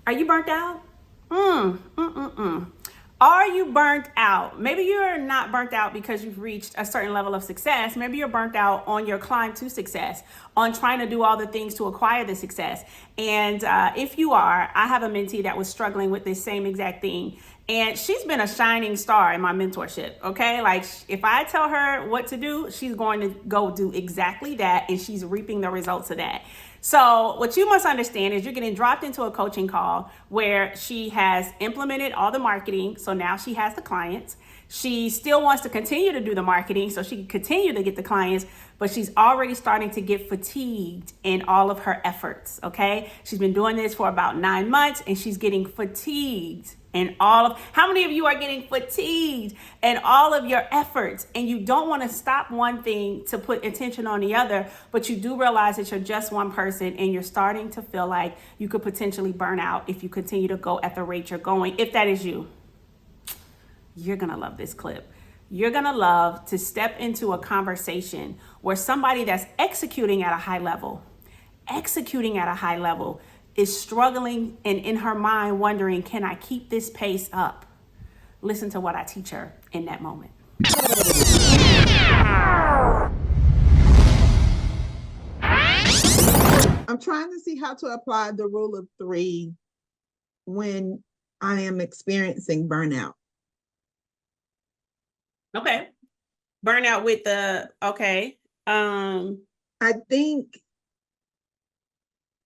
Are you burnt out? Mm. Are you burnt out? Maybe you're not burnt out because you've reached a certain level of success. Maybe you're burnt out on your climb to success, on trying to do all the things to acquire the success. And if you are, I have a mentee that was struggling with this same exact thing. And she's been a shining star in my mentorship. Okay. Like if I tell her what to do, she's going to go do exactly that. And she's reaping the results of that. So what you must understand is you're getting dropped into a coaching call where she has implemented all the marketing. So now she has the clients. She still wants to continue to do the marketing so she can continue to get the clients, but she's already starting to get fatigued in all of her efforts, okay? She's been doing this for about 9 months and she's getting fatigued in how many of you are getting fatigued in all of your efforts and you don't want to stop one thing to put attention on the other, but you do realize that you're just one person and you're starting to feel like you could potentially burn out if you continue to go at the rate you're going. If that is you, you're going to love this clip. You're going to love to step into a conversation where somebody that's executing at a high level is struggling and in her mind wondering, can I keep this pace up? Listen to what I teach her in that moment. I'm trying to see how to apply the rule of three when I am experiencing burnout. Okay. Burnout with okay. I think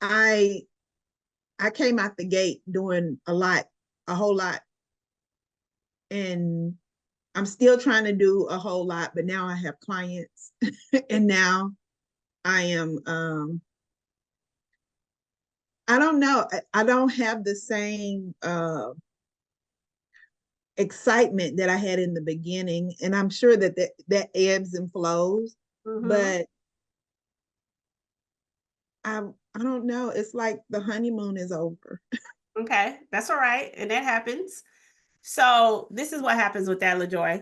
I came out the gate doing a whole lot. And I'm still trying to do a whole lot, but now I have clients and now I am I don't know. I don't have the same excitement that I had in the beginning. And I'm sure that ebbs and flows, but I don't know. It's like the honeymoon is over. Okay, that's all right. And that happens. So this is what happens with that, LaJoy.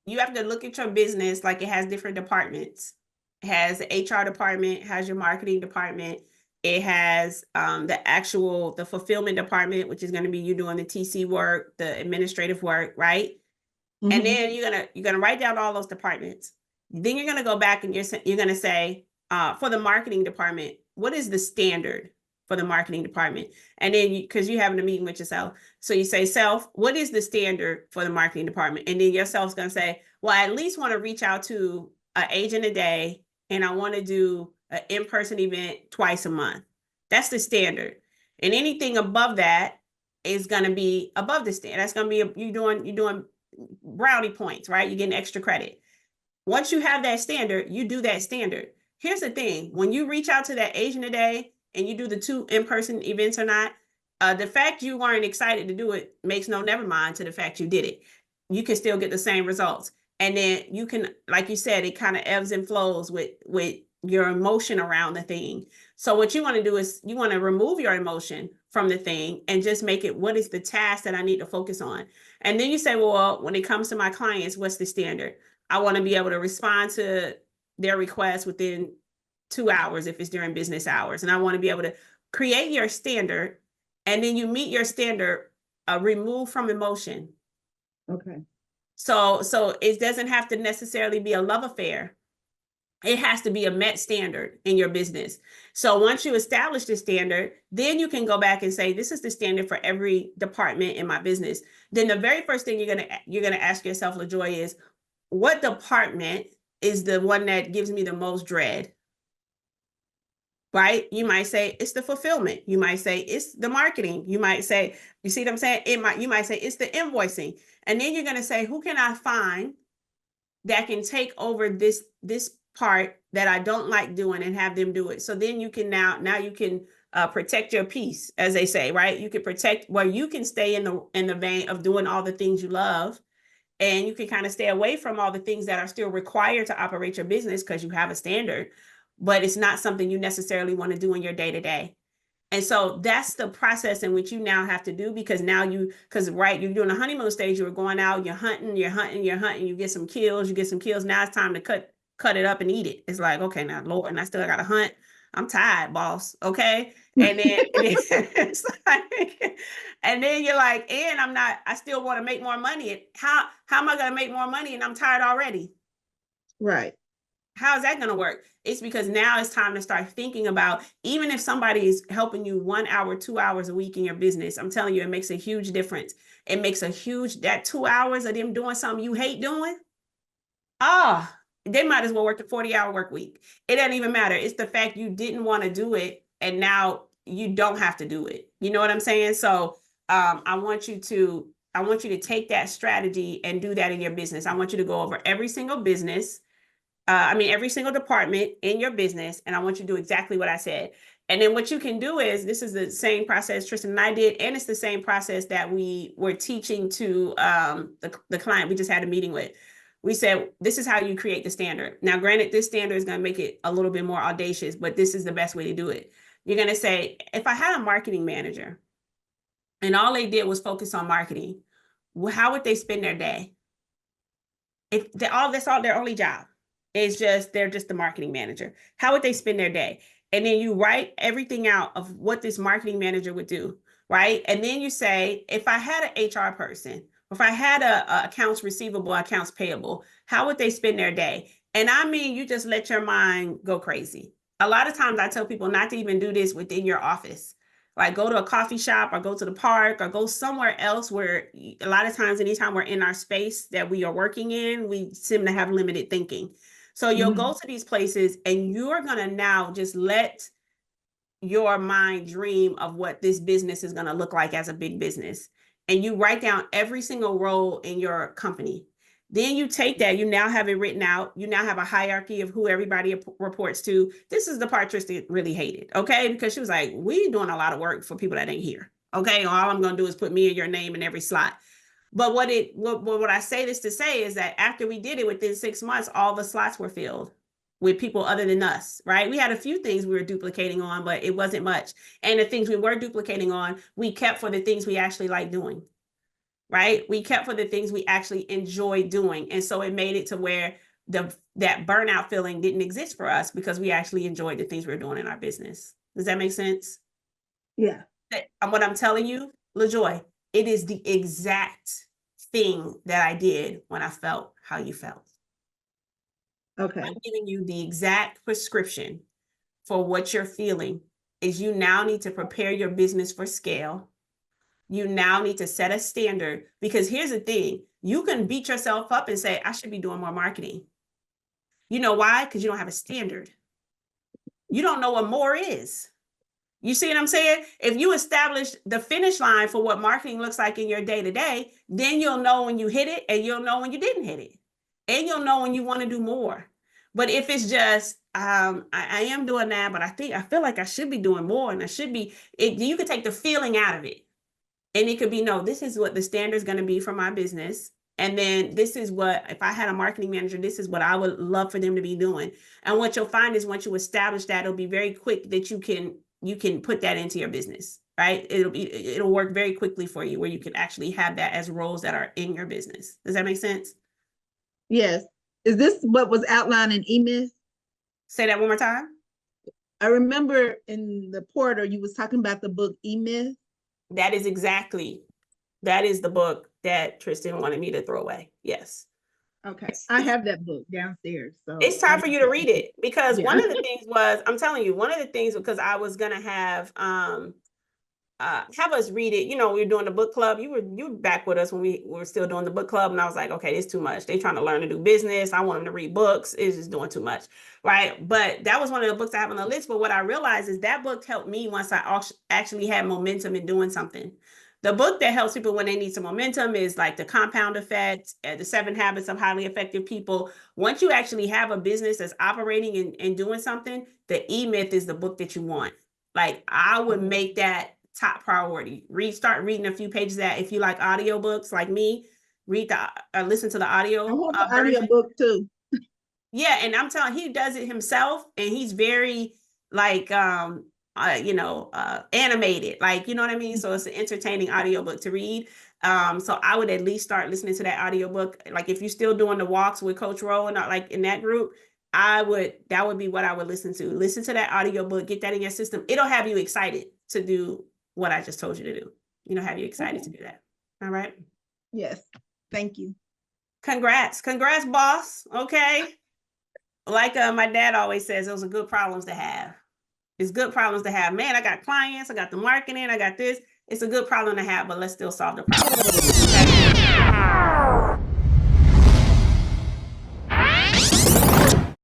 You have to look at your business like it has different departments. It has the HR department, has your marketing department. It has the fulfillment department, which is going to be you doing the TC work, the administrative work, right? Mm-hmm. And then you're gonna write down all those departments. Then you're gonna go back and you're gonna say, for the marketing department, what is the standard for the marketing department? And then because you're having a meeting with yourself, so you say, self, what is the standard for the marketing department? And then yourself's gonna say, well, I at least want to reach out to an agent a day, and I want to do an in-person event twice a month. That's the standard. And anything above that is gonna be above the standard. That's gonna be you're doing brownie points, right? You're getting extra credit. Once you have that standard, you do that standard. Here's the thing. When you reach out to that agent a day and you do the 2 in-person events or not, the fact you weren't excited to do it makes no never mind to the fact you did it. You can still get the same results. And then you can, like you said, it kind of ebbs and flows with your emotion around the thing. So what you want to do is you want to remove your emotion from the thing and just make it, what is the task that I need to focus on? And then you say, well, when it comes to my clients, what's the standard? I want to be able to respond to their requests within 2 hours if it's during business hours. And I want to be able to create your standard, and then you meet your standard, remove from emotion. Okay. So it doesn't have to necessarily be a love affair. It has to be a met standard in your business. So once you establish the standard, then you can go back and say, this is the standard for every department in my business. Then the very first thing you're gonna ask yourself, LaJoy, is what department is the one that gives me the most dread? Right? You might say it's the fulfillment. You might say it's the marketing. You might say, you see what I'm saying? You might say it's the invoicing. And then you're going to say, who can I find that can take over this part that I don't like doing and have them do it? So then you can now you can protect your peace, as they say, right? You can protect where you can stay in the vein of doing all the things you love. And you can kind of stay away from all the things that are still required to operate your business because you have a standard, but it's not something you necessarily want to do in your day-to-day. And so that's the process in which you now have to do, because now right, you're doing a honeymoon stage, you were going out, you're hunting, you get some kills. Now it's time to cut it up and eat it. It's like, okay, now Lord, and I still got to hunt. I'm tired, boss. Okay. And then, it's like, and then you're like, and I still want to make more money. How am I going to make more money? And I'm tired already. Right. How is that going to work? It's because now it's time to start thinking about, even if somebody is helping you 1 hour, 2 hours a week in your business, I'm telling you, it makes a huge difference. It makes that 2 hours of them doing something you hate doing. Ah, they might as well work a 40-hour work week. It doesn't even matter. It's the fact you didn't want to do it and now you don't have to do it. You know what I'm saying? So I want you to take that strategy and do that in your business. I want you to go over every single business, every single department in your business, and I want you to do exactly what I said. And then what you can do is, this is the same process Tristan and I did, and it's the same process that we were teaching to the client we just had a meeting with. We said, this is how you create the standard. Now, granted, this standard is going to make it a little bit more audacious, but this is the best way to do it. You're going to say, if I had a marketing manager and all they did was focus on marketing, how would they spend their day? If that's all their only job is just, they're just the marketing manager, how would they spend their day? And then you write everything out of what this marketing manager would do, right? And then you say, if I had an HR person, if I had a accounts receivable, accounts payable, how would they spend their day? And I mean, you just let your mind go crazy. A lot of times I tell people not to even do this within your office. Like, go to a coffee shop or go to the park or go somewhere else where, a lot of times, anytime we're in our space that we are working in, we seem to have limited thinking. So you'll go to these places and you're going to now just let your mind dream of what this business is going to look like as a big business. And you write down every single role in your company. Then you take that, you now have it written out. You now have a hierarchy of who everybody reports to. This is the part Tristan really hated, okay? Because she was like, we doing a lot of work for people that ain't here, okay? All I'm going to do is put me and your name in every slot. But what I say this to say is that after we did it, within 6 months, all the slots were filled with people other than us, right? We had a few things we were duplicating on, but it wasn't much. And the things we were duplicating on, we kept for the things we actually like doing, right? We kept for the things we actually enjoy doing. And so it made it to where that burnout feeling didn't exist for us because we actually enjoyed the things we were doing in our business. Does that make sense? Yeah. What I'm telling you, LaJoy, it is the exact thing that I did when I felt how you felt. Okay. I'm giving you the exact prescription for what you're feeling. Is you now need to prepare your business for scale. You now need to set a standard, because here's the thing. You can beat yourself up and say, I should be doing more marketing. You know why? Because you don't have a standard. You don't know what more is. You see what I'm saying? If you establish the finish line for what marketing looks like in your day to day, then you'll know when you hit it and you'll know when you didn't hit it. And you'll know when you want to do more. But if it's just, I am doing that, but I feel like I should be doing more, and you could take the feeling out of it. And it could be, no, this is what the standard is going to be for my business. And then this is what, if I had a marketing manager, this is what I would love for them to be doing. And what you'll find is, once you establish that, it'll be very quick that you can put that into your business, right? It'll work very quickly for you, where you can actually have that as roles that are in your business. Does that make sense? Yes. Is this what was outlined in E-Myth? Say that one more time. I remember in the Porter, you was talking about the book E-Myth. That is the book that Tristan wanted me to throw away. Yes. Okay. I have that book downstairs. So it's time for you to read it, because one of the things was, I'm telling you, one of the things, because I was going to have us read it. We were doing the book club. You were back with us when we were still doing the book club. And I was like, okay, it's too much. They trying to learn to do business. I want them to read books. It's just doing too much. Right. But that was one of the books I have on the list. But what I realized is that book helped me once I actually had momentum in doing something. The book that helps people when they need some momentum is like The Compound Effect, The 7 Habits of Highly Effective People. Once you actually have a business that's operating and doing something, the E-Myth is the book that you want. Like, I would make that top priority. Start reading a few pages of that. If you like audiobooks like me, listen to the audio. I want the audiobook too. Yeah, and I'm telling, he does it himself, and he's very like animated, like, you know what I mean? So it's an entertaining audiobook to read. So I would at least start listening to that audiobook. Like, if you're still doing the walks with Coach Rowe and not like in that group, that would be what I would listen to. Listen to that audiobook, get that in your system. It'll have you excited to do what I just told you to do. Have you excited to do that. All right. Yes. Thank you. Congrats, boss. Okay. Like my dad always says, those are good problems to have. It's good problems to have. Man, I got clients, I got the marketing, I got this. It's a good problem to have, but let's still solve the problem. Okay?